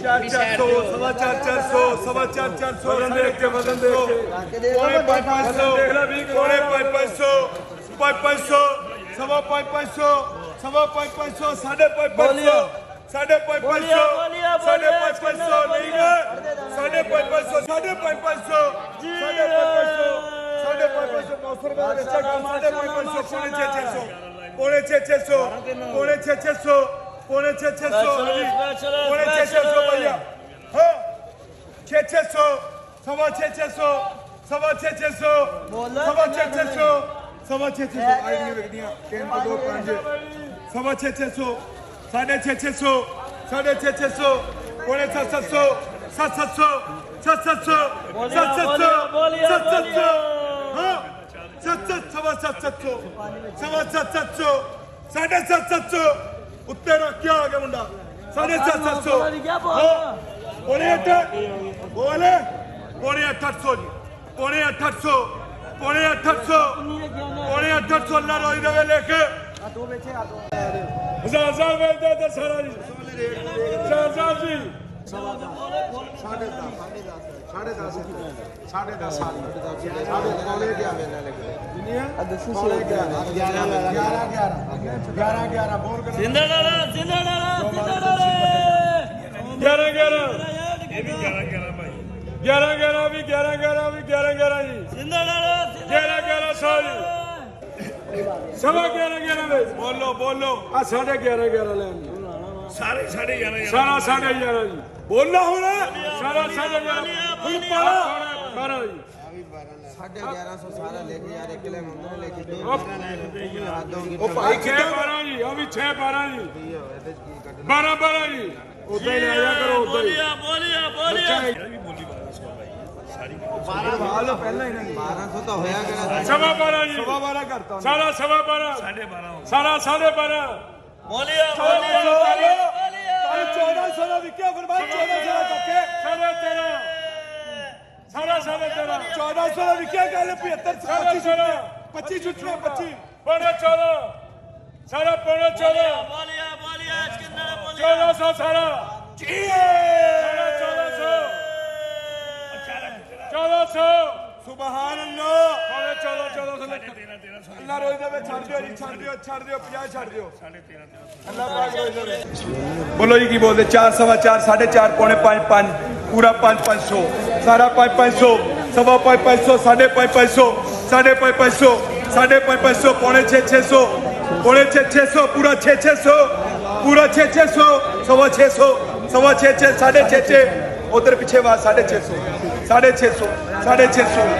400 सवा 400 सवा 400 देख के वजन देख के पौने 500 पौने 500 500 सवा 500 सवा 500 साढ़े 500 साढ़े 500 साढ़े 500 नहीं है साढ़े 500 साढ़े 500 साढ़े 500 साढ़े 500 900 रुपए साढ़े 500 पौने 600 पौने 600 पौने 600 पौने 600 भैया हाँ 600 सवा 600 सवा 600 सवा 600 सवा 600 आइडिया रख दिया केन को 2 5 सवा 600 साढ़े 600 साढ़े 600 पौने 700 700 700 700 हाँ 700 सवा 700 सवा 700 साढ़े 700 उत्ते रख क्या आ गया मुंडा साढ़े 700 पौने 8 बोले पौने 800 जी पौने 800 पौने 800 पौने 800 अल्लाह रोई देवे लेके हजार बेचते थे सारा जी हजार जी साढ़े 10 सवा 11 में बोलो बोलो साढ़े 11 ले सारे साढ़े 11 सारा साढ़े 11 जी बोलना हो रहा सारा साढ़े 11 साढ़े 1100 सारा लेके यार एक किलो मंगो लेके ओ भाई 6 12 जी अभी 6 12 जी 12 12 जी उधर ले आया करो उधर बोलिया पहले ही नहीं 1200 तो होया करा सवा 12 जी सवा 12 करता सारा सवा 12 साढ़े 12 सारा 12 बोलिया 1400 विके फरमान 1400 करके साढ़े 13 साढ़े 1400 विके गल 75 25 छुट्टियां 25 पौने 14 सारा पौने 14 बोलिया आज कितना बोलिया 1400 सारा जी 1400 सुभान अल्लाह पौने 14 अल्लाह रोज दे छड़ दियो 50 छड़ दियो अल्लाह पाक रोज दे बोलो जी की बोलते 4 सवा 4 4.5 पौने 5 5 पूरा 500 सारा 500 सवा 500 साढ़े 500 साढ़े 500 साढ़े 500 पौने 600 पौने 600 पूरा 600 पूरा 600 सवा 600 सवा 6 साढ़े 6 उधर पीछे बात 650 साढ़े 600